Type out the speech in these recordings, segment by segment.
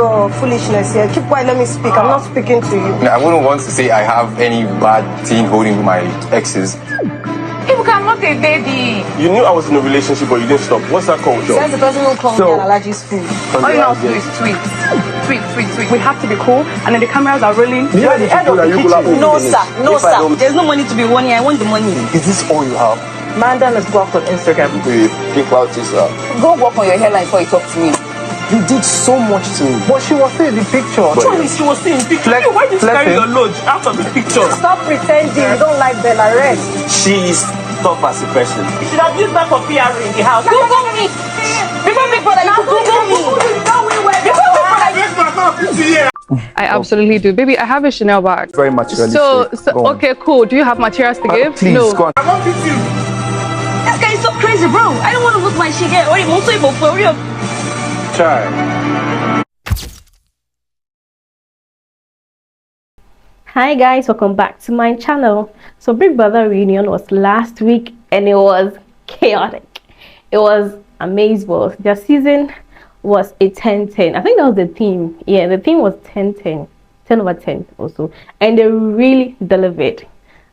your foolishness here. Keep quiet, let me speak. I'm not speaking to you. I wouldn't want to say I have any bad thing holding with my exes. I'm not a baby. You knew I was in a relationship, but you didn't stop. What's that called, Joe? That's the person who called me an allergy school. All you know to do is tweet. We have to be cool, and then the cameras are rolling. You are the head of the kitchen. No, sir. No, sir. There's no money to be won here. I want the money. Is this all you have? Manda, let's go out on Instagram. Think about this, Go work on your hairline before you talk to me. You did so much to me. But she was still in the picture. She was still in the picture. Why did you carry your load out of the picture? Stop pretending you don't like Bella. Rest. She is tough as a person. You should have used that for PR in the house. Google me. Before Big Brother, you Google me. I absolutely do. Baby, I have a Chanel bag. Very materialistic. So okay, cool. Do you have materials to give? Please, no. go on. I won't beat you. This guy is so crazy, bro. I don't want to lose my shit here. Hi guys, welcome back to my channel. So Big Brother reunion was last week and it was chaotic. It was amazing. Their season was a 10-10. I think that was the theme. Yeah, the theme was 10-10, 10 over 10 also, and they really delivered.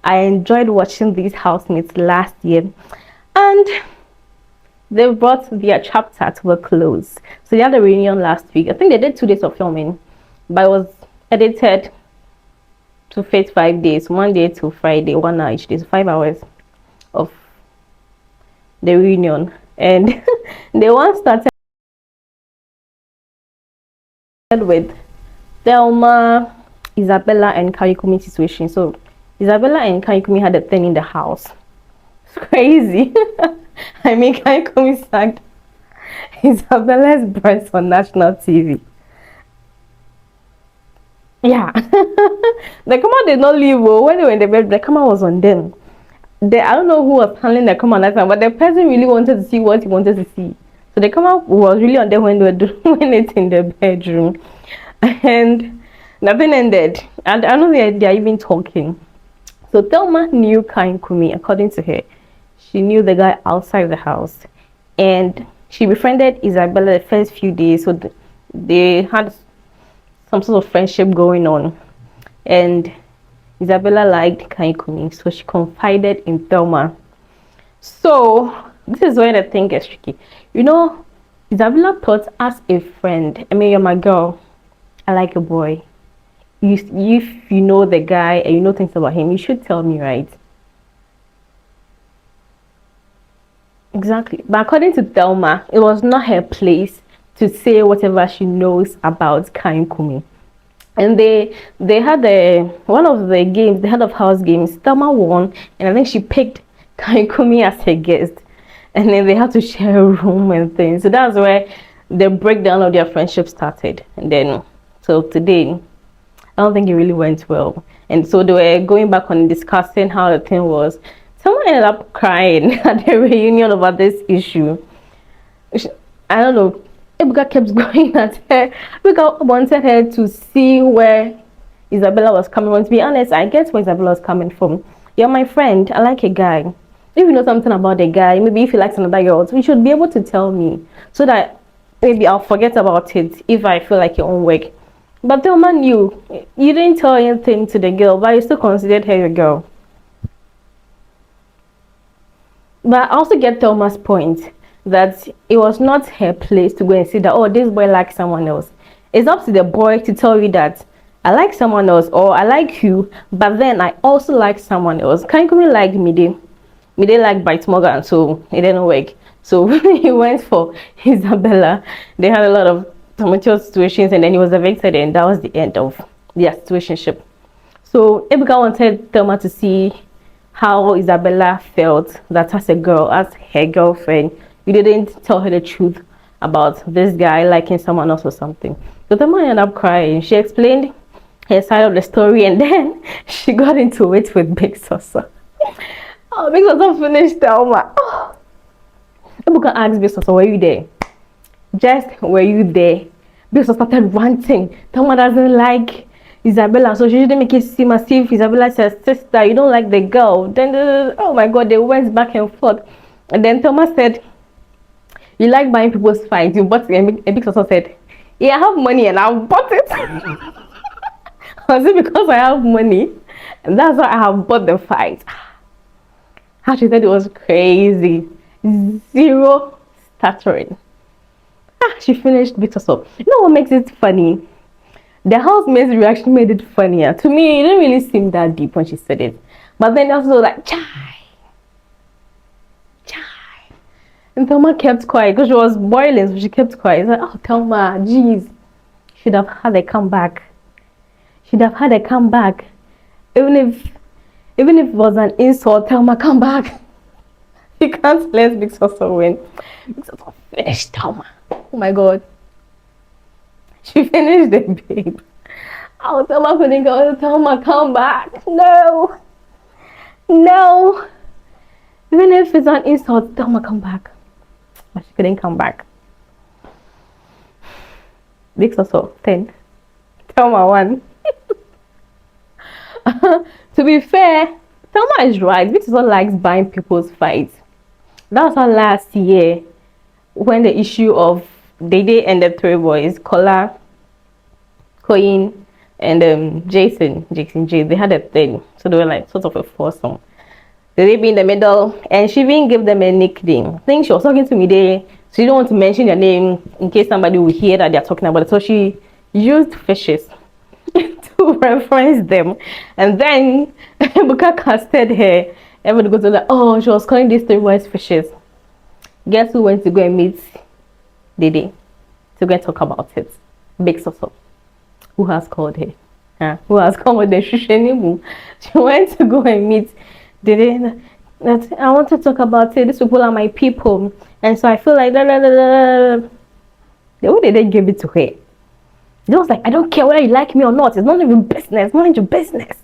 I enjoyed watching these housemates last year, and they brought their chapter to a close. So they had a reunion last week. I think they did 2 days of filming, but it was edited to fit 5 days, Monday to Friday, 1 hour each day, so 5 hours of the reunion. And they once started with Thelma, Isabella, and Kayikumi situation. So Isabella and Kayikumi had a thing in the house. It's crazy. I mean, Kayikumi sacked Isabella's breast on national TV. Yeah. The camera did not leave. When they were in the bed, the camera was on them. I don't know who was handling the camera that time, but the person really wanted to see what he wanted to see. So the camera was really on them when they were doing it in the bedroom. And nothing ended. And I know they are even talking. So Thelma knew Kayikumi, according to her. She knew the guy outside the house. And she befriended Isabella the first few days. So they had some sort of friendship going on, and Isabella liked Kayikumi, so she confided in Thelma. So this is where the thing gets tricky. You know, Isabella thought, as a friend, I mean, you're my girl, I like a boy. If you know the guy and you know things about him, you should tell me, right? Exactly. But according to Thelma, it was not her place to say whatever she knows about Kayikumi. And they had one of the games, the head of house games. Thelma won, and I think she picked Kayikumi as her guest. And then they had to share a room and things. So that's where the breakdown of their friendship started. And then, so today, I don't think it really went well. And so they were going back on discussing how the thing was. Someone ended up crying at the reunion about this issue. I don't know. Ebuka kept going at her. Ebuka wanted her to see where Isabella was coming from. To be honest, I guess where Isabella was coming from. You're my friend. I like a guy. If you know something about the guy, maybe if he likes another girl, you should be able to tell me so that maybe I'll forget about it if I feel like your own work. But Thelma knew. You didn't tell anything to the girl, but you still considered her your girl. But I also get Thelma's point that it was not her place to go and say that, oh, this boy likes someone else. It's up to the boy to tell you that I like someone else, or I like you, but then I also like someone else. Kayikumi liked Mide. Mide liked Bite Morgan, so it didn't work. So he went for Isabella. They had a lot of tumultuous situations, and then he was evicted, and that was the end of their situationship. So Ebuka wanted Thelma to see how Isabella felt that as a girl, as her girlfriend, you didn't tell her the truth about this guy liking someone else or something. So Thelma ended up crying. She explained her side of the story, and then she got into it with Big Sosa. Oh, Big Sosa finished Thelma. Oh. Ebuka asked Big Sosa, were you there? Just, were you there? Big Sosa started ranting. Thelma doesn't like Isabella, so she didn't make it seem as if Isabella's her sister. You don't like the girl. Then, oh my God, they went back and forth. And then Thelma said, you like buying people's fights. You bought, and Big Sosa said, Yeah, I have money and I bought it. Was it because I have money? And that's why I have bought the fight. How she said it was crazy. Zero stuttering. She finished bit us up. You know what makes it funny? The housemate's reaction made it funnier. To me, it didn't really seem that deep when she said it. But then also like, chai. And Thelma kept quiet because she was boiling, so she kept quiet. It's like, oh, Thelma, jeez. Should have had a comeback. Should have had a comeback. Even if it was an insult, Thelma, come back. You can't let Big Soso win. Big Soso finished Thelma. Oh my god. She finished the babe. Oh, Thelma couldn't go. Thelma, come back. No. No. Even if it's an insult, Thelma, come back. But she couldn't come back. Big Soso, 10. Thelma, 1. To be fair, Thelma is right. Big Soso likes buying people's fights. That was her last year when the issue of Dede and the 3 boys, Kola, Koyin, and Jason J, they had a thing. So they were like sort of a foursome. They be in the middle, and she even gave them a nickname. I think she was talking to me there, so she don't want to mention their name in case somebody will hear that they're talking about it. So she used fishes to reference them, and then Buka casted her. Everybody goes to like, oh, she was calling these 3 boys fishes. Guess who went to go and meet Dede to go and talk about it? Big Soso. Who has called her? Who has come with the Shushenimu? She went to go and meet Dede. That I want to talk about it. These people are my people, and so I feel like the way they gave it to her, it was like, I don't care whether you like me or not. It's not even business. Not your business.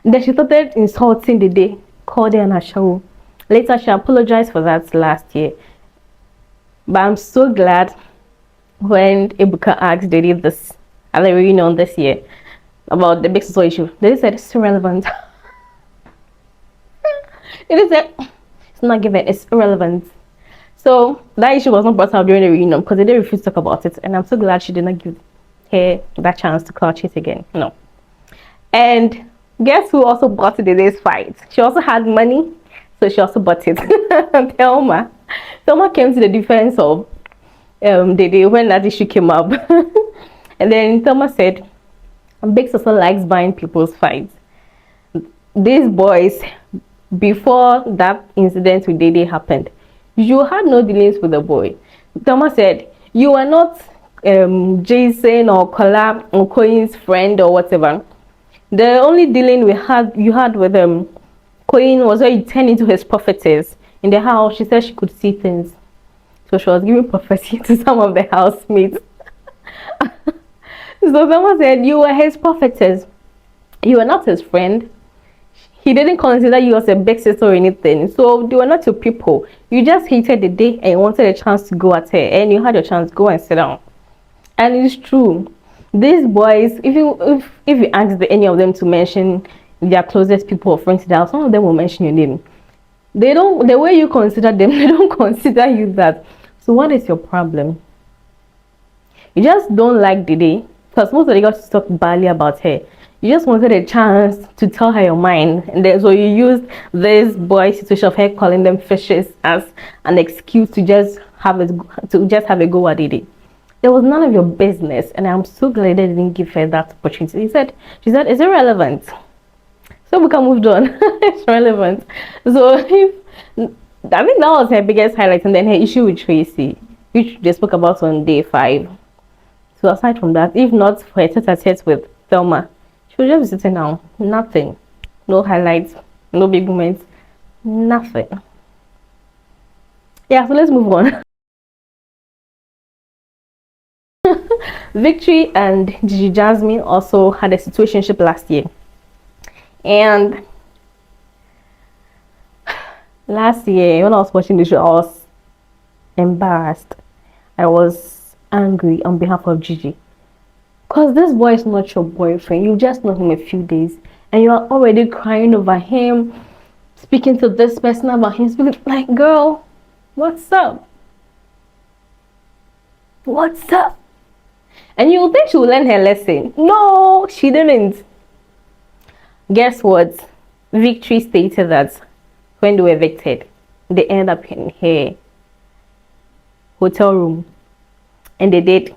Then she started insulting Dede, called her an Ashawo. Later, she apologized for that last year. But I'm so glad when Ebuka asked Dede this at the reunion this year about the Big Soso issue. Dede said it's irrelevant. Dede said it's not given, it's irrelevant. So that issue was not brought up during the reunion because they refused to talk about it. And I'm so glad she did not give her that chance to clutch it again. No. And guess who also bought Dede's fight? She also had money, so she also bought it. Thelma. Thelma came to the defense of Dede when that issue came up. And then Thelma said, Big Soso likes buying people's fights. These boys, before that incident with Dede happened, you had no dealings with the boy. Thelma said, you are not Jason or Kola or Koyin's friend or whatever. The only dealing you had with Koyin was where you turned into his prophetess. In the house, she said she could see things. So she was giving prophecy to some of the housemates. So someone said, you were his prophetess. You were not his friend. He didn't consider you as a big sister or anything. So they were not your people. You just hated the day and you wanted a chance to go at her. And you had your chance to go and sit down. And it's true. These boys, if you ask any of them to mention their closest people or friends, some of them will mention your name. They don't, the way you consider them, they don't consider you that. So what is your problem? You just don't like Dede because most of the girls talk badly about her. You just wanted a chance to tell her your mind, and then so you used this boy situation of her calling them fishes as an excuse to just have a go at Dede. It was none of your business, and I'm so glad they didn't give her that opportunity. She said, it's irrelevant. So we can move on. It's relevant. So I think that was her biggest highlight, and then her issue with Tracy, which they spoke about on day 5. So aside from that, if not for her tete-a-tete with Thelma, she would just be sitting down. Nothing. No highlights, no big moments, nothing. Yeah, so let's move on. Victory and Gigi Jasmine also had a situationship last year. And last year, when I was watching the show, I was embarrassed. I was angry on behalf of Gigi. Because this boy is not your boyfriend. You just know him a few days. And you are already crying over him. Speaking to this person about him. Speaking like, girl, what's up? What's up? And you think she will learn her lesson. No, she didn't. Guess what? Victory stated that when they were evicted, they ended up in her hotel room. And they did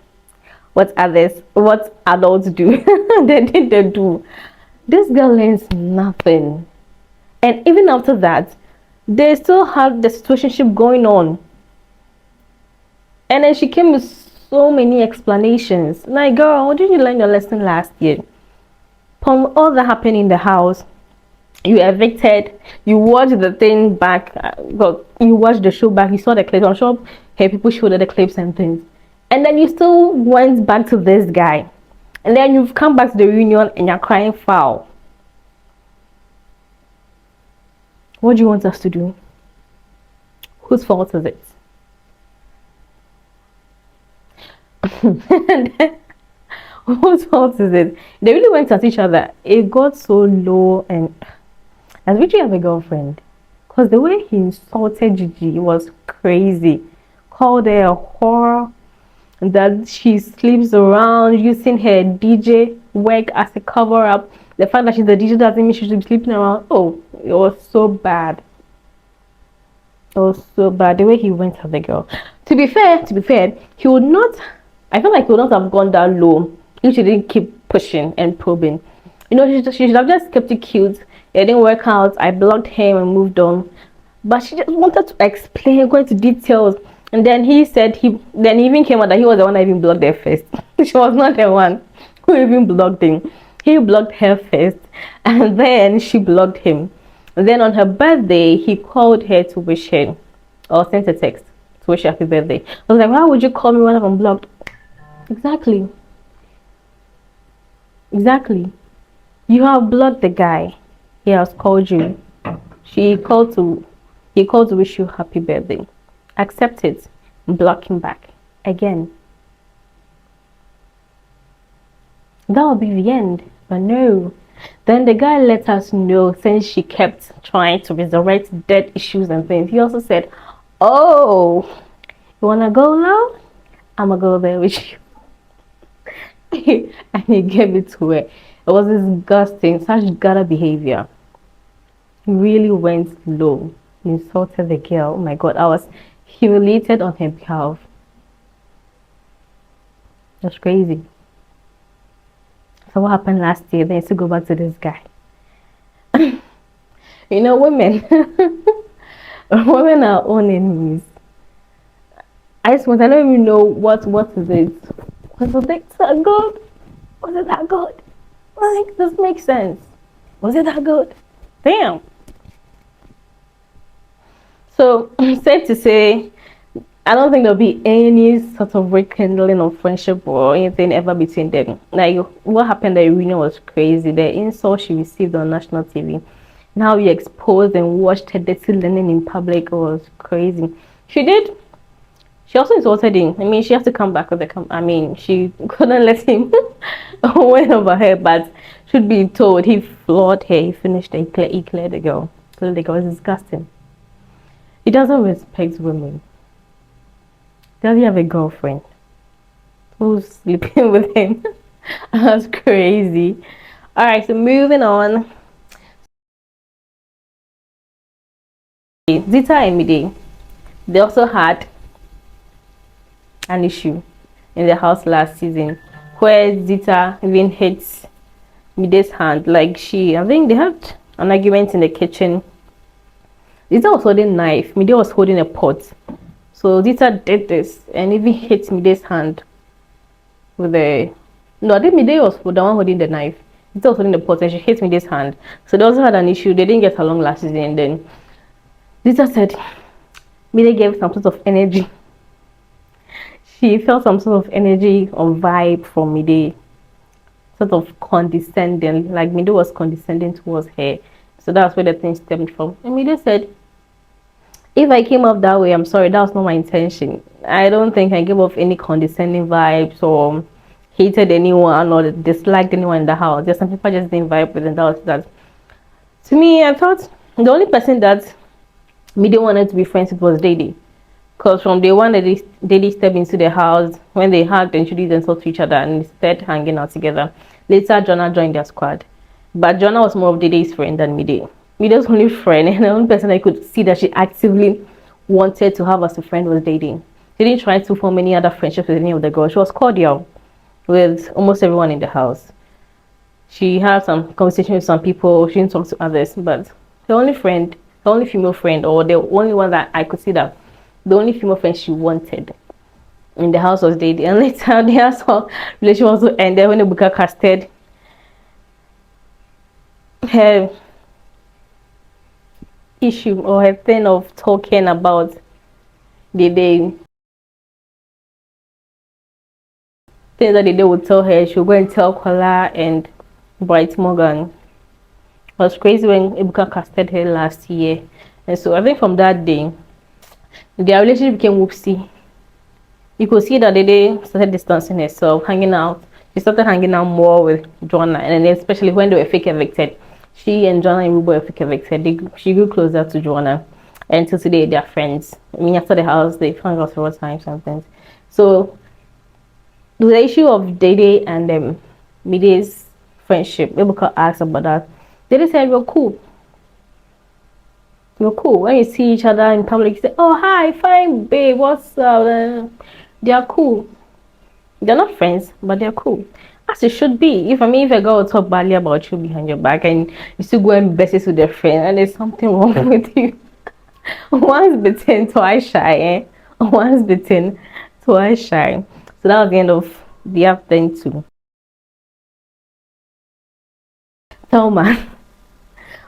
what adults do. they do. This girl learns nothing. And even after that, they still had the situationship going on. And then she came with so many explanations. Like, girl, did you learn your lesson last year? From all that happened in the house, you evicted, you watched the thing back, you watched the show back, you saw the clips. I'm sure hey, people showed the clips and things. And then you still went back to this guy. And then you've come back to the reunion and you're crying foul. What do you want us to do? Whose fault is it? Whose fault is it? They really went at each other. It got so low. And as Richie have a girlfriend, because the way he insulted Gigi was crazy. Called her a whore, that she sleeps around using her DJ work as a cover up. The fact that she's a DJ doesn't mean she should be sleeping around. Oh, it was so bad. It was so bad the way he went at the girl. To be fair, he would not. I feel like he would not have gone that low if she didn't keep pushing and probing. You know, she should have just kept it cute. It didn't work out. I blocked him and moved on. But she just wanted to explain, go into details. And then he said he even came out that he was the one that even blocked her first. She was not the one who even blocked him. He blocked her first, and then she blocked him. And then on her birthday, he called her to wish her, or sent a text to wish her happy birthday. I was like, why would you call me when I'm unblocked? Exactly. You have blocked the guy. He has called you. He called to wish you happy birthday. Accept it. Block him back again. That will be the end. But no. Then the guy let us know, since she kept trying to resurrect dead issues and things. He also said, oh, you wanna go now? I'ma go there with you. And he gave it to her. It was disgusting. Such gutter behavior. He really went low. He insulted the girl. Oh my god, I was humiliated on her behalf. That's crazy. So what happened last year? Then to go back to this guy. You know, women women are own enemies. I don't even know what is it. Was it that good? Was it that good? Like, this makes sense. Was it that good? Damn. So safe to say, I don't think there'll be any sort of rekindling of friendship or anything ever between them. Like, what happened at the reunion was crazy. The insult she received on national TV, now we exposed and watched her dirty linen in public, was crazy. She also insulted him. I mean, she has to come back with she couldn't let him win over her, but should be told he floored her. He finished her. He cleared the girl. So the girl was disgusting. He doesn't respect women. Does he have a girlfriend who's sleeping with him? That's crazy. Alright, so moving on. Zita and Mide, they also had an issue in the house last season where Zita even hit Mide's hand. Like, I think they had an argument in the kitchen. Zita was holding a knife, Mide was holding a pot. So Zita did this and even hit Mide's hand with I think Mide was the one holding the knife. Zita was holding the pot and she hit Mide's hand. So they also had an issue. They didn't get along last season. And then Zita said Mide gave some sort of energy. She felt some sort of energy or vibe from Mide, sort of condescending. Like Mide was condescending towards her. So that's where the thing stemmed from. And Mide said, if I came up that way, I'm sorry, that was not my intention. I don't think I gave off any condescending vibes or hated anyone or disliked anyone in the house. Just some people just didn't vibe with, and that was that. To me, I thought the only person that Mide wanted to be friends with was Dede. Because from day one, they stepped into the house. When they hugged, introduced themselves to each other, and started hanging out together. Later, Jonah joined their squad. But Jonah was more of Dede's friend than Mide. Mide's only friend, and the only person I could see that she actively wanted to have as a friend was Dede. She didn't try to form any other friendships with any of the girls. She was cordial with almost everyone in the house. She had some conversation with some people. She didn't talk to others. But the only friend, the only female friend, or the only one that I could see that the only female friend she wanted in the house was Dede. And later, their relationship also ended when Ebuka casted her issue or her thing of talking about Dede. Things that Dede would tell her, she would go and tell Kola and Bright Morgan. It was crazy when Ebuka casted her last year. And so I think from that day, their relationship became whoopsie. You could see that Dede started distancing herself, hanging out. She started hanging out more with Jonah, and then especially when they were fake evicted. She and Jonah and Rubo were fake evicted. She grew closer to Jonah. And until today, they are friends. I mean, after the house, they hung out several times and things. So, the issue of Dede and Mide's friendship, Ebuka asked about that. Dede said, we're cool. We're cool. When you see each other in public, you say, oh, hi, fine, babe, what's up? They are cool. They're not friends, but they're cool. As it should be. If a girl will talk badly about you behind your back and you still go and besties with their friend and there's something wrong with you. Once bitten, twice shy, eh? Once bitten, twice shy. So that was the end of the app thing too. Thelma.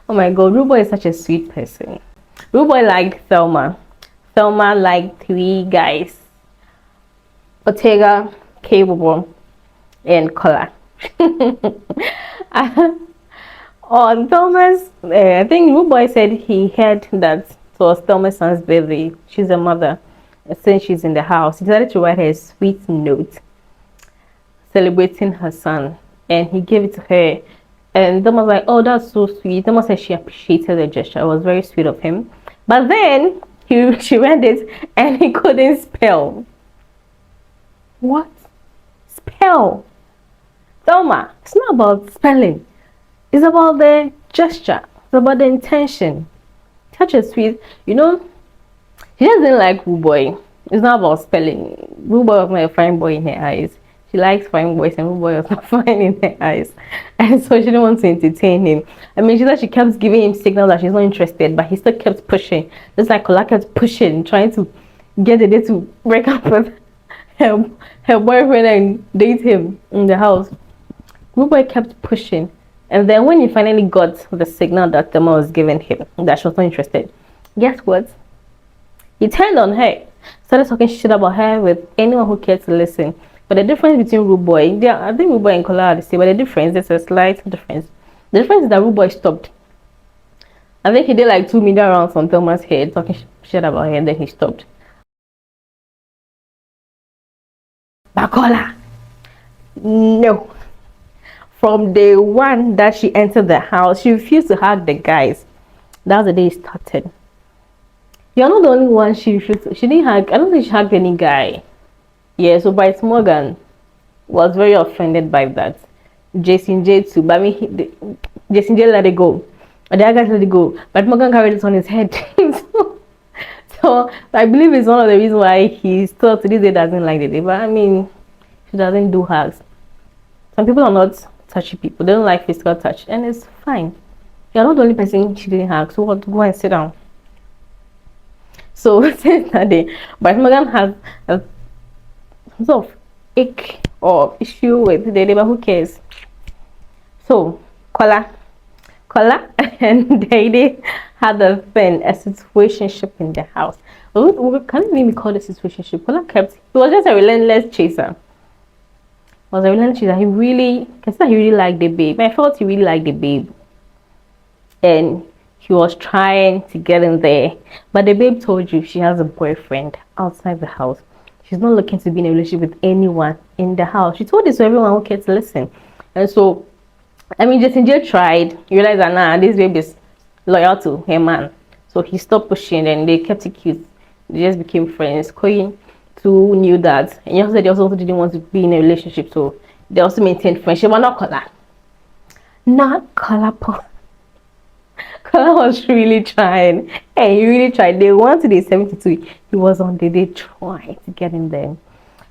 Oh my god, Rubo is such a sweet person. Rubo liked Thelma. Thelma liked 3 guys. Ortega, Capable, and Kola. On Thomas, I think Ruboy said he heard that it was Thomas' son's birthday. She's a mother. Since she's in the house, he decided to write her a sweet note celebrating her son, and he gave it to her. And Thomas was like, oh, that's so sweet. Thomas said she appreciated the gesture. It was very sweet of him. But then she read it and he couldn't spell. What? Spell? Thelma, it's not about spelling. It's about the gesture. It's about the intention. Such a sweet, you know, she doesn't like Ruboy. It's not about spelling. Ruboy was my fine boy in her eyes. She likes fine boys and Ruboy was not fine in her eyes. And so she didn't want to entertain him. I mean, she said she kept giving him signals that she's not interested, but he still kept pushing. Just like Kola kept pushing, trying to get the day to break up with her boyfriend and date him in the house. Ruboy kept pushing. And then when he finally got the signal that Thelma was giving him, that she was not interested, guess what? He turned on her, started talking shit about her with anyone who cared to listen. But the difference between Ruboy, I think Ruboy and Kola are the same, but the difference, there's a slight difference. The difference is that Ruboy stopped. I think he did like 2 meter rounds on Thelma's head, talking shit about her, and then he stopped. But Kola, no. From day one that she entered the house, she refused to hug the guys. That was the day it started. You're not the only one she refused to. She didn't hug. I don't think she hugged any guy. Yeah, so Bright Morgan was very offended by that. Jason J too. But I mean, Jason J let it go. The other guys let it go. But Morgan carried it on his head. so I believe it's one of the reasons why he still to this day doesn't like the day. But I mean, she doesn't do hugs. Some people are not touchy people. They don't like physical touch, and it's fine. You're not the only person she didn't hug. So what? Go and sit down. So since that day, Bright Morgan has a sort of ick or issue with the neighbor. Who cares? So Kola and Dede had a situationship in the house. We can't even call it a situationship. Kola kept. He was just a relentless chaser. Was a relentless chaser. He really liked the babe. I felt he really liked the babe, and he was trying to get in there. But the babe told you she has a boyfriend outside the house. She's not looking to be in a relationship with anyone in the house. She told this to everyone who cared to listen. And so, I mean, Jason J tried. He realized that, nah, this babe is loyal to her man. So he stopped pushing and they kept it cute. They just became friends. Koyin too knew that, and also they also didn't want to be in a relationship, so they also maintained friendship. But not Kola. Not Kola. Kola was really trying. Hey, he really tried. Day 1 to day 72, he was on the day trying to get in there.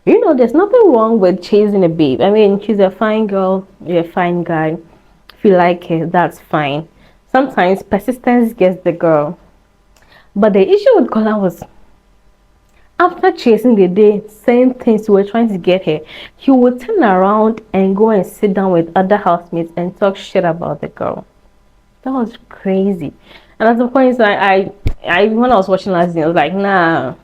You know, there's nothing wrong with chasing a babe. I mean, she's a fine girl, you're a fine guy. If you like her, that's fine. Sometimes persistence gets the girl. But the issue with Kola was, after chasing the day, saying things you were trying to get her, he would turn around and go and sit down with other housemates and talk shit about the girl. That was crazy. And at the point, I when I was watching last night, I was like, nah,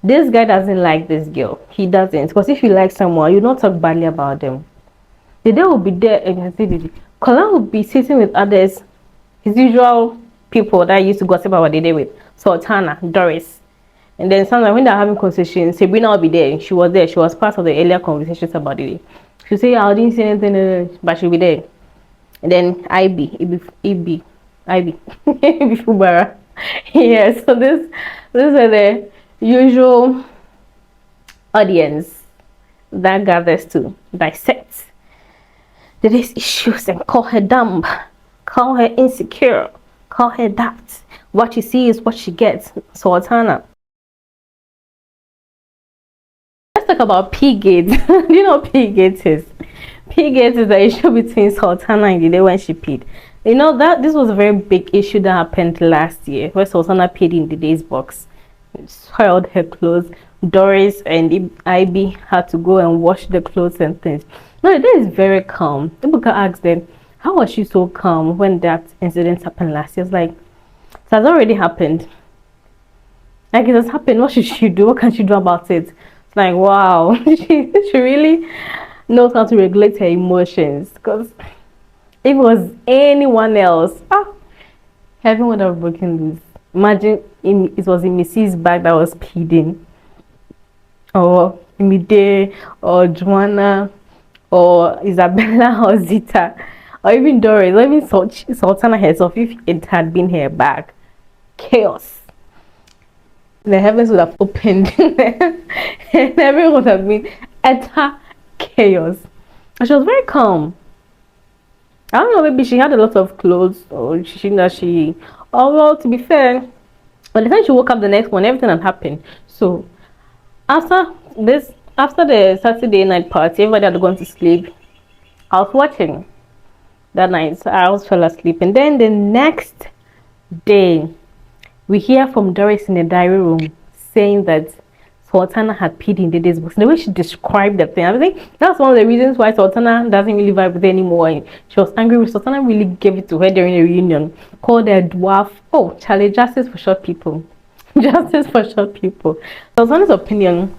this guy doesn't like this girl. He doesn't. Because if you like someone, you don't talk badly about them. The day will be there and Kola will be sitting with others, his usual people that used to gossip about the day with Sultana, Doris. And then sometimes when they're having conversations, Sabrina will be there. She was there. She was part of the earlier conversations about the day. She'll say, I didn't say anything, but she'll be there. And then IB, Fubara. Yeah, so this are the usual audience that gathers to dissect these issues and call her dumb, call her insecure, call her that. What you see is what you get. Sultana. Let's talk about P-Gate. Do you know what P-Gate is? P-Gate is the issue between Sultana and the day when she peed. You know that this was a very big issue that happened last year where Sultana peed in the day's box. Soiled her clothes. Doris and IB had to go and wash the clothes and things. No, the day is very calm. People can ask them, how was she so calm when that incident happened last year? It's like, it has already happened. Like, it has happened. What should she do? What can she do about it? It's like, wow, she really knows how to regulate her emotions. Because if it was anyone else, heaven would have broken loose. Imagine it was in Missy's bag that was peeding, or Mide, or Joanna, or Isabella, or Zita, or even Doris, or even Sultana herself. If it had been her bag, chaos. The heavens would have opened and everyone would have been utter chaos. And she was very calm. I don't know, maybe she had a lot of clothes, or oh well, to be fair, by the time she woke up the next morning, everything had happened. So after the Saturday night party, everybody had gone to sleep. I was watching that night, so I almost fell asleep. And then the next day, we hear from Doris in the diary room saying that Sultana had peed in Dede's box. The way she described the thing, I think that's one of the reasons why Sultana doesn't really vibe with her anymore. And she was angry with Sultana, really gave it to her during a reunion, called her dwarf. Oh, Charlie, justice for short people. Justice for short people. Sultana's opinion,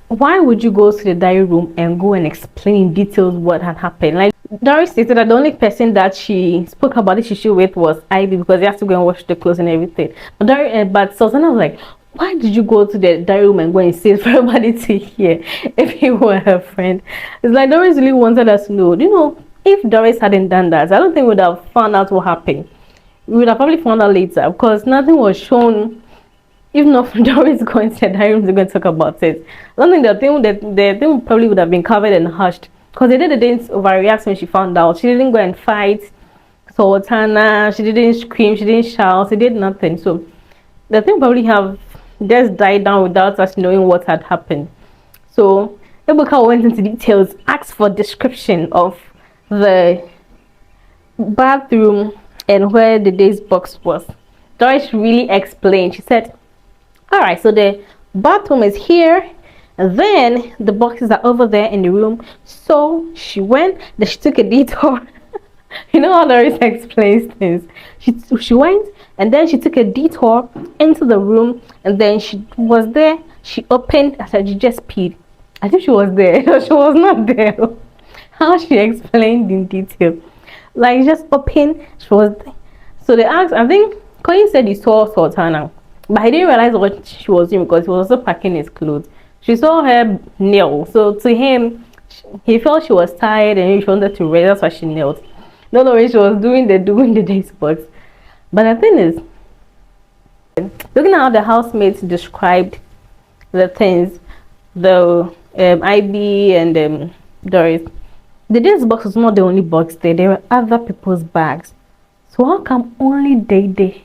why would you go to the diary room and go and explain in details what had happened? Like, Doris stated that the only person that she spoke about this issue with was Ivy, because he has to go and wash the clothes and everything. But Sultana was like, why did you go to the diary room and go and say it for everybody to hear if you were her friend? It's like Doris really wanted us to know. You know, if Doris hadn't done that, I don't think we would have found out what happened. We would have probably found out later, because nothing was shown. If not for Doris going to the diary room to go and talk about it, I don't think the thing probably would have been covered and hushed. Because they didn't overreact when she found out. She didn't go and fight Sultana. She didn't scream. She didn't shout. She did nothing. So the thing probably have just died down without us knowing what had happened. So Ebuka went into details, asked for description of the bathroom and where the day's box was. Doris really explained. She said, all right, so the bathroom is here, and then the boxes are over there in the room. So she went, then she took a detour. You know how Doris explains things. She went, and then she took a detour into the room, and then she was there. She opened, I said, she just peed. I think she was there. She was not there. How she explained in detail. Like, just opened, she was there. So they asked, I think Colin said he saw Sultana, but he didn't realize what she was doing because he was also packing his clothes. She saw her kneel. So to him, he felt she was tired and she wanted to rest. That's why she knelt. No, she was doing the day's box. But the thing is, Looking at how the housemates described the things, the IB and Doris, the day's box was not the only box there. There were other people's bags. So how come only they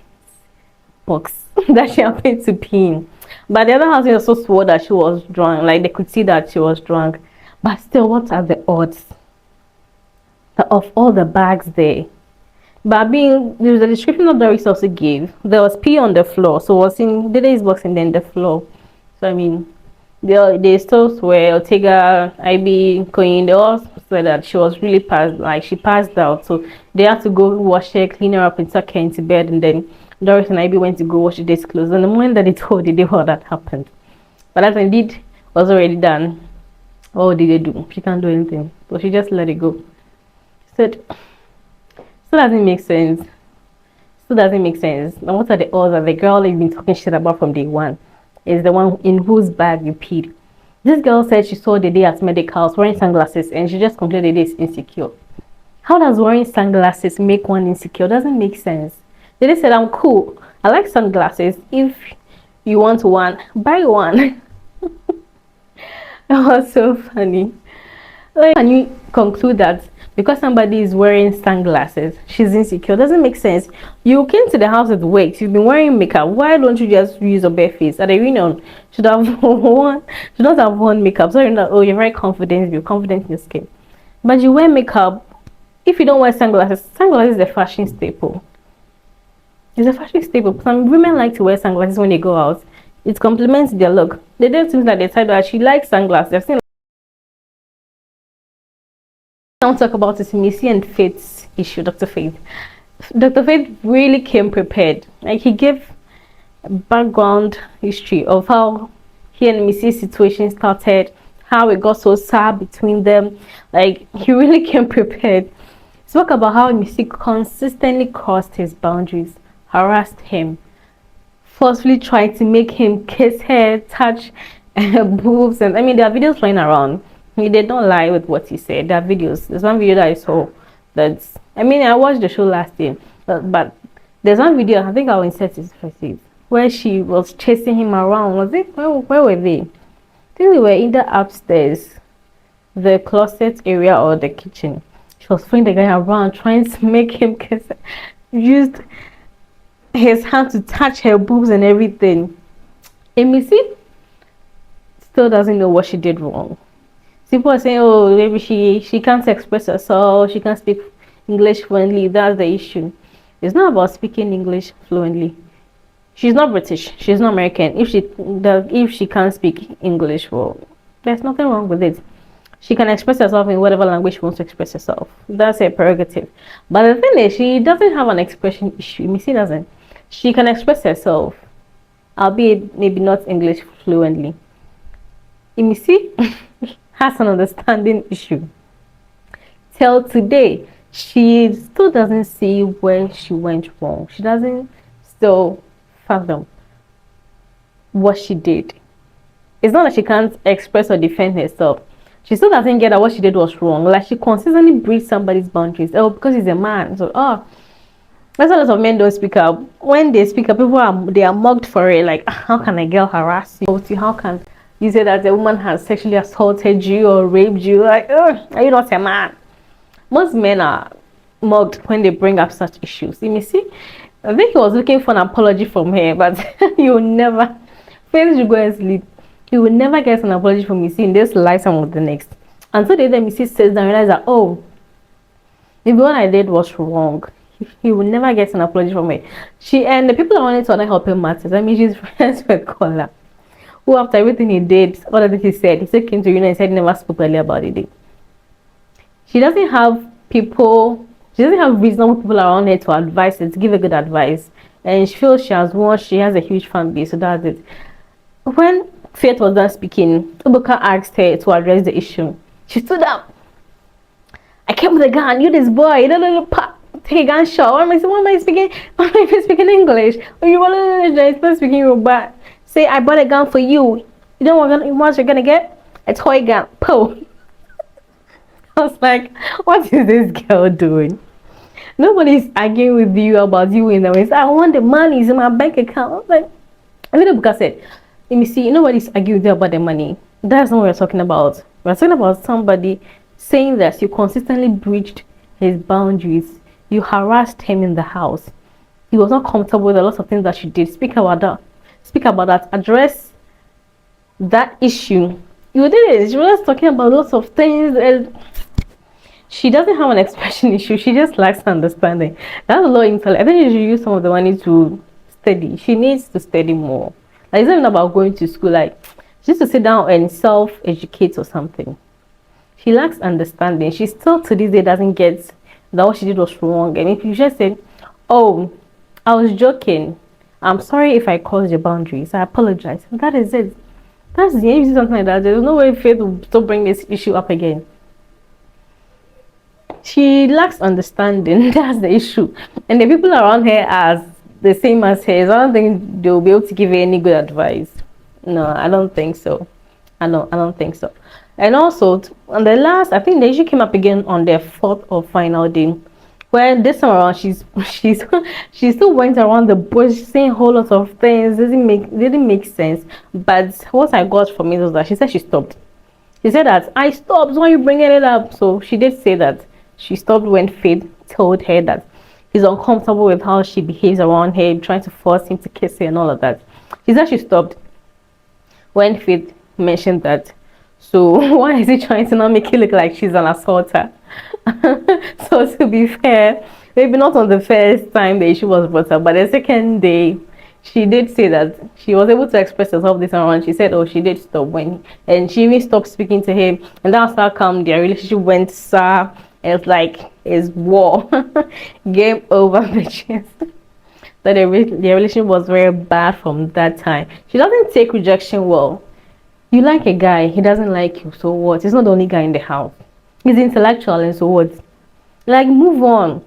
box that she happened to be in? But the other housemates also swore that she was drunk. Like they could see that she was drunk. But still, what are the odds of all the bags there? But being there was a description that Doris also gave. There was pee on the floor, so was in the day's box and then the floor. So I mean, they still swear Ortega, IB, Queen, they all said that she was really she passed out. So they had to go wash her, clean her up, and tuck her into bed. And then Doris and IB went to go wash the day's clothes. And the moment that they told the day what that happened, but that indeed was already done. What did they do? She can't do anything, so she just let it go. She said, "Still doesn't make sense. Still doesn't make sense. Now, what are the odds that the girl you've been talking shit about from day one is the one in whose bag you peed?" This girl said she saw the day at medicals wearing sunglasses and she just concluded it is insecure. How does wearing sunglasses make one insecure? Doesn't make sense. They said, "I'm cool. I like sunglasses. If you want one, buy one." That was so funny. Like, can you conclude that because somebody is wearing sunglasses, she's insecure? Doesn't make sense. You came to the house with wigs, you've been wearing makeup. Why don't you just use a bare face? At the reunion, should have worn, should not have worn makeup. Sorry, not, oh, you're very confident, you're confident in your skin. But you wear makeup. If you don't wear sunglasses, sunglasses is a fashion staple. It's a fashion staple. Some women like to wear sunglasses when they go out. It complements their look. They don't seem like they said that she likes sunglasses. I've seen I'll talk about this Missy and Faith's issue, Dr. Faith. Dr. Faith really came prepared. Like he gave a background history of how he and Missy's situation started, how it got so sad between them. Like he really came prepared. Spoke about how Missy consistently crossed his boundaries, harassed him, forcefully tried to make him kiss her, touch her boobs, and I mean there are videos flying around. He did not lie with what he said. There are videos. There's one video that I saw that's, I mean, I watched the show last year, but there's one video, I think I'll insert it for you, where she was chasing him around. Was it, where were they? I think they were either upstairs, the closet area, or the kitchen. She was following the guy around, trying to make him kiss her. Used his hand to touch her boobs and everything. And Missy still doesn't know what she did wrong. People are saying, oh, maybe she can't express herself, she can't speak English fluently. That's the issue. It's not about speaking English fluently. She's not British, she's not American. If she can't speak English, well, there's nothing wrong with it. She can express herself in whatever language she wants to express herself. That's her prerogative. But the thing is, she doesn't have an expression issue. Missy doesn't. She can express herself, albeit maybe not English fluently. Missy has an understanding issue. Till today, she still doesn't see where she went wrong. She doesn't still fathom what she did. It's not that she can't express or defend herself. She still doesn't get that what she did was wrong. Like she consistently breaks somebody's boundaries. Oh, because he's a man. So that's a lot of men don't speak up. When they speak up, people are mocked for it. Like, how can a girl harass you? How can you say that a woman has sexually assaulted you or raped you? Like, are you not a man? Most men are mocked when they bring up such issues. You see, I think he was looking for an apology from her, but you will never. Faith should go and sleep. You will never get an apology from Missy in this lifetime or the next. Until the day Missy says and realize that, oh, maybe what I did was wrong. He will never get an apology from her. She and the people around it are not helping matters. I mean, she's friends with Kola, who after everything he did, all that he said, he still came to you and said he never spoke earlier about it. She doesn't have people, she doesn't have reasonable people around her to advise her, to give her good advice. And she feels she has won, she has a huge fan base, so that's it. When Faith was done speaking, Ubuka asked her to address the issue. She stood up. I came with a gun, you this boy, you take a gunshot. Why am I speaking English? Or you want to start speaking Yoruba? Say I bought a gun for you. You know what you're gonna get? A toy gun. Po. I was like, what is this girl doing? Nobody's arguing with you about you in the way. I want the money, it's in my bank account. Like, I think because I said, let me see, nobody's arguing with you about the money. That's not what we're talking about. We're talking about somebody saying that you consistently breached his boundaries. You harassed him in the house. He was not comfortable with a lot of things that you did. Speak about that. Speak about that. Address that issue. You did it. She was talking about lots of things. And she doesn't have an expression issue. She just lacks understanding. That's a lot of intellect. I think you should use some of the money to study. She needs to study more. Like, it's not even about going to school. Like, she needs to sit down and self-educate or something. She lacks understanding. She still to this day doesn't get that what she did was wrong. And if you just said, oh, I was joking, I'm sorry if I crossed your boundaries, I apologize, that is it. That's the end. Something like that. There's no way Faith will still bring this issue up again. She lacks understanding. That's the issue. And the people around her are the same as her. I don't think they'll be able to give her any good advice. No, I don't think so. I don't think so. And also, on the last, I think the issue came up again on their fourth or final day, where this time around she still went around the bush saying a whole lot of things. Didn't make sense. But what I got from it was that she said she stopped. She said that I stopped. Why are you bringing it up? So she did say that she stopped when Faith told her that he's uncomfortable with how she behaves around him, trying to force him to kiss her and all of that. She said she stopped when Faith mentioned that. So why is he trying to not make it look like she's an assaulter? So to be fair, maybe not on the first time the issue was brought up, but the second day she did say that she was able to express herself this time around. She said, oh, she did stop when, and she even stopped speaking to him, and that's how come their relationship went sour. It's like it's war. Game over, bitches. That the relationship was very bad from that time. She doesn't take rejection well. You like a guy, he doesn't like you, so what? He's not the only guy in the house. He's intellectual, and so what? Like, move on.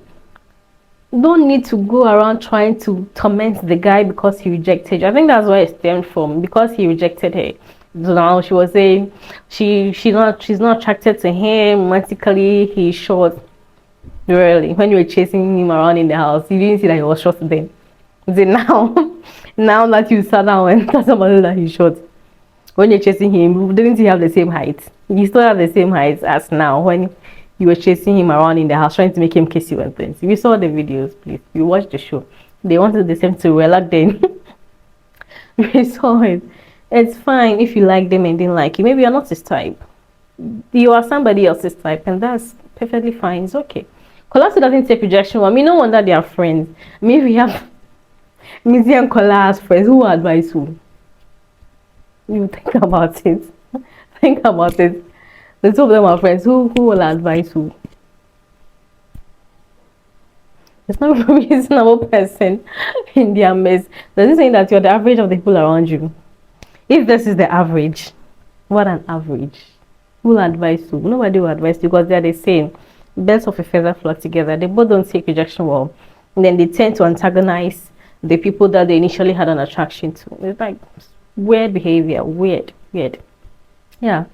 Don't need to go around trying to torment the guy because he rejected you. I think that's where it stemmed from, because he rejected her. So now she was saying she's not attracted to him romantically. He's short. Really, when you were chasing him around in the house, you didn't see that he was short then. Is it now? Now that you sat down and tell somebody that he's short, when you're chasing him, didn't he have the same height? You still have the same height as now when you were chasing him around in the house, trying to make him kiss you and things. If you saw the videos, please, you watched the show. They wanted the same to relax then. We saw it. It's fine if you like them and didn't like you. Maybe you're not his type. You are somebody else's type, and that's perfectly fine. It's okay. Kola doesn't take rejection. I mean, no wonder they are friends. I mean, if we have Missy and Kola as friends, who will advise who? You think about it. Think about it. The two of them are friends. Who will advise who? It's not a reasonable person in their midst. Does it say that you're the average of the people around you? If this is the average, what an average. Who will advise who? Nobody will advise you, because they're the same. Birds of a feather flock together. They both don't take rejection well. And then they tend to antagonize the people that they initially had an attraction to. It's like weird behavior. Weird. Yeah.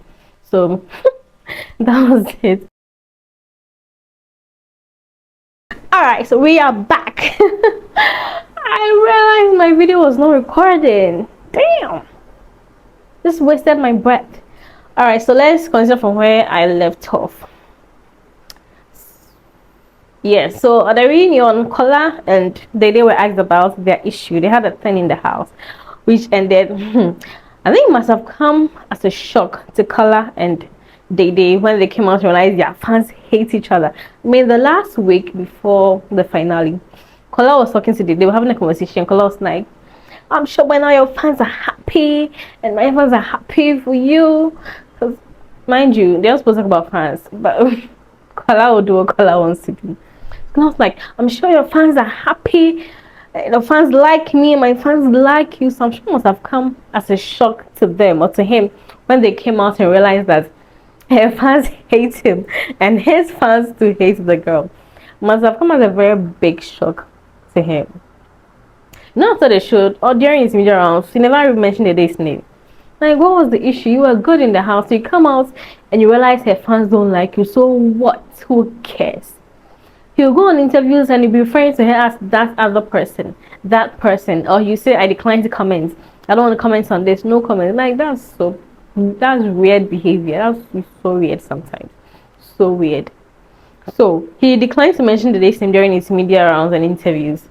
So that was it. Alright, so we are back. I realized my video was not recording. Damn. Just wasted my breath. Alright, so let's continue from where I left off. Yes, so at the reunion, Kola and Dede were asked about their issue. They had a thing in the house, which ended. I think it must have come as a shock to Kola and Dede when they came out to realize their fans hate each other. I mean, the last week before the finale, Kola was talking to Dede. They were having a conversation. Kola was like, I'm sure by now your fans are happy, and my fans are happy for you. Because, mind you, they're supposed to talk about fans, but Kola will do what Kola wants to do. And I was like, I'm sure your fans are happy. The fans like me, my fans like you. So I'm sure it must have come as a shock to them or to him when they came out and realized that her fans hate him and his fans too hate the girl. Must have come as a very big shock to him. Not after the show or during his media rounds, he never even mentioned the day's name. Like, what was the issue? You were good in the house. You come out and you realize her fans don't like you. So what? Who cares? He'll go on interviews and he'll be referring to her as that other person, that person. Or you say, I decline to comment. I don't want to comment on this. No comment. Like, that's weird behavior. That's so weird sometimes. So weird. So he declined to mention the day's name during his media rounds and interviews.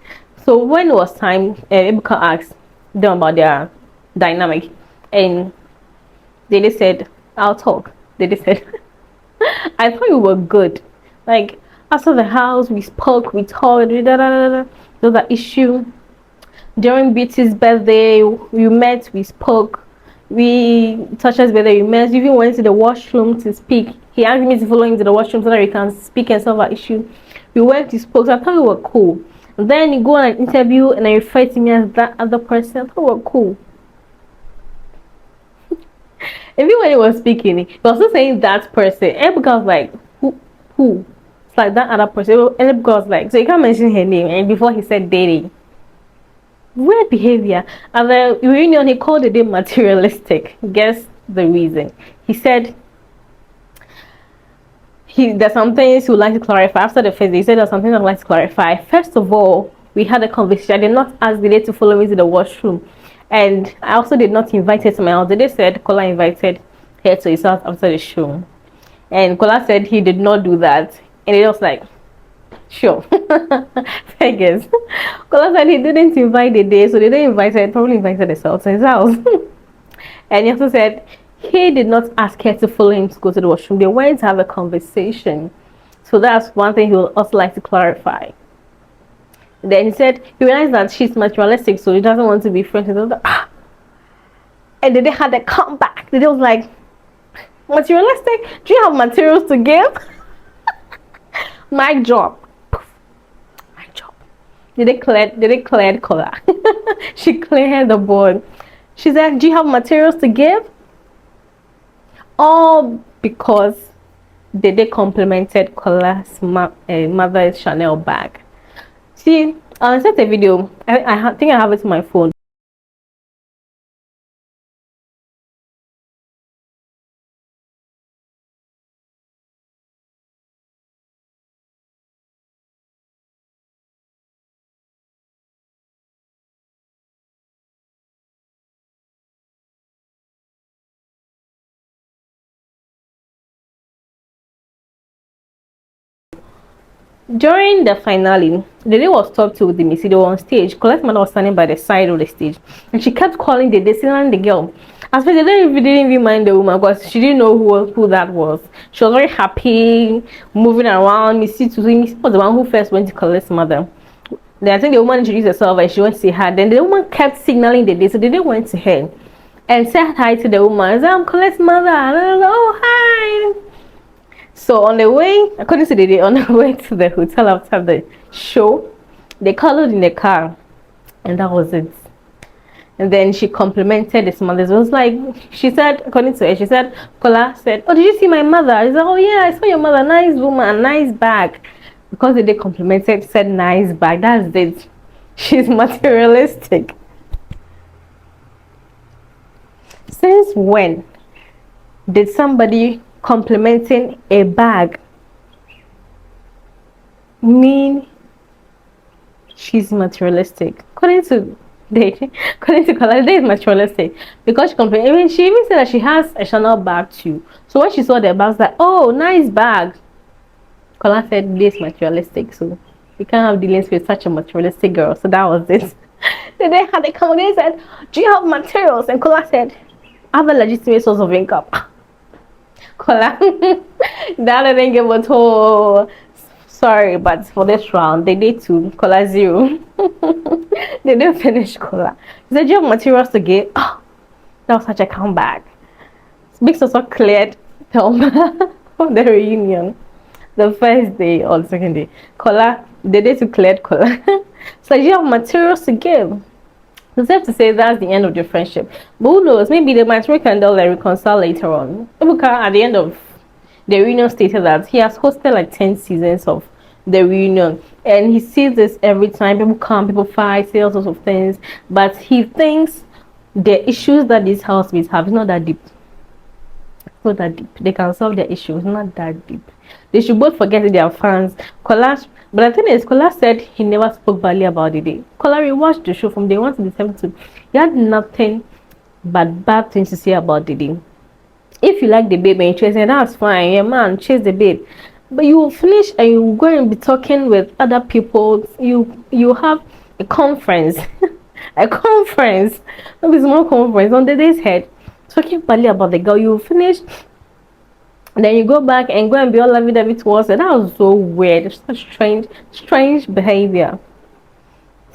So when it was time, Ebuka asked them about their dynamic, and they just said, I'll talk. They just said, I thought you were good. Like, after the house, we spoke, we talked, da, da, da, da. There was that issue. During Beauty's birthday, we met, we spoke. We touched his birthday, we met. We even went to the washroom to speak. He asked me to follow him to the washroom so that we can speak and solve our issue. We went, we spoke, so I thought we were cool. And then you go on an interview and I refer to me as that other person. I thought we were cool. Even when he was speaking, he was also saying that person. Ebuka was like, who? It's like that other person. And Ebuka was like, so you can't mention her name. And before he said dating. Weird behavior. At the reunion, he called the day materialistic. Guess the reason. He said there's some things he would like to clarify. After the first day, he said there's something I'd like to clarify. First of all, we had a conversation. I did not ask the day to follow me to the washroom. And I also did not invite her to my house. They said Kola invited her to his house after the show. And Kola said he did not do that. And it was like, sure. I guess. Kola said he didn't invite the day, so they didn't invite her, probably invited herself to his house. And he also said he did not ask her to follow him to go to the washroom. They went to have a conversation. So that's one thing he would also like to clarify. Then he said he realized that she's materialistic, so he doesn't want to be friends with her. And then they had a comeback. They was like, materialistic? Do you have materials to give? Mic drop. Mic drop. They declared Kola. She cleared the board. She said, do you have materials to give? All because they complimented Kola's mother's Chanel bag. See, I sent a video. I think I have it on my phone. During the finale, the day was talked to the Miss. They were on stage. Colette's mother was standing by the side of the stage, and she kept calling the signaling the girl. As for they didn't even mind the woman because she didn't know who that was. She was very happy, moving around. Missy was the one who first went to Colette's mother. Then I think the woman introduced herself and she went to see her. Then the woman kept signaling the day, so the day went to her and said hi to the woman. I said, I'm Colette's mother. And oh, hi. So on the way, according to the day, on the way to the hotel after the show, they called in the car, and that was it. And then she complimented his mother. It was like, she said, according to her, she said, Kola said, oh, did you see my mother? I said, oh yeah, I saw your mother, nice woman, nice bag. Because they complimented, said nice bag, that's it. She's materialistic. Since when did somebody complimenting a bag mean she's materialistic? According to Kola, is materialistic because she even said that she has a Chanel bag too. So when she saw the bag, like, oh, nice bag. Kola said this is materialistic, so you can't have dealings with such a materialistic girl. So that was it. Then they had a conversation. Said, do you have materials? And Kola said, I have a legitimate source of income. Kola, that I didn't give a toll. Sorry, but for this round, they did two. Kola 0. They didn't finish Kola. He said, do you have materials to give? Oh, that was such a comeback. Big also cleared Thelma of the reunion. The first day or the second day. Kola, the day to cleared Kola. So do you have materials to give? It's safe to say that's the end of the friendship. But who knows? Maybe they might rekindle and reconcile later on. Ibuka at the end of the reunion stated that he has hosted like 10 seasons of the reunion, and he sees this every time. People come, people fight, say all sorts of things, but he thinks the issues that these housemates have is not that deep. It's not that deep. They can solve their issues. Not that deep. They should both forget that they are fans. Kola, but the thing is, Kola said he never spoke badly about Didi. Kola, we watched the show from day one to the 7th. He had nothing but bad things to say about Didi. If you like the babe and you chase it, that's fine. Yeah, man, chase the babe. But you will finish and you will go and be talking with other people. You have a conference, a conference, maybe small conference on the day's head, talking badly about the girl. You will finish, and then you go back and go and be all lovey-dovey towards her. That was so weird. It's such strange behavior.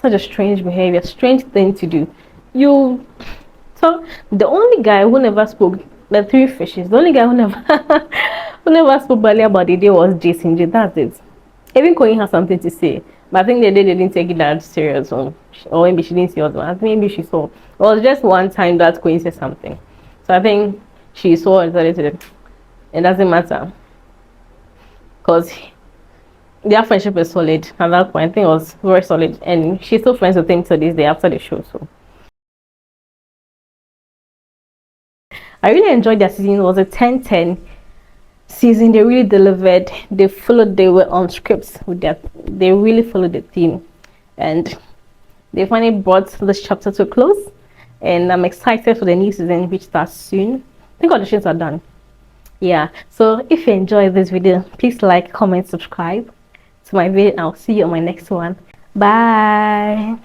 Such a strange behavior, strange thing to do. So the only guy who never spoke, the three fishes, the only guy who never who never spoke badly about the day was Jason J. That's it. Even Koyin has something to say, but I think they didn't take it that serious, or maybe she didn't see other ones. Maybe she saw. It was just one time that Koyin said something, so I think she saw and started to. It doesn't matter, because their friendship is solid at that point. I think it was very solid, and she's still friends with him to this day after the show. So I really enjoyed their season. It was a 10-10 season. They really delivered. They were on scripts with that. They really followed the theme, and they finally brought this chapter to a close. And I'm excited for the new season, which starts soon. I think auditions are done. Yeah, so if you enjoyed this video, please like, comment, subscribe to my video. I'll see you on my next one. Bye.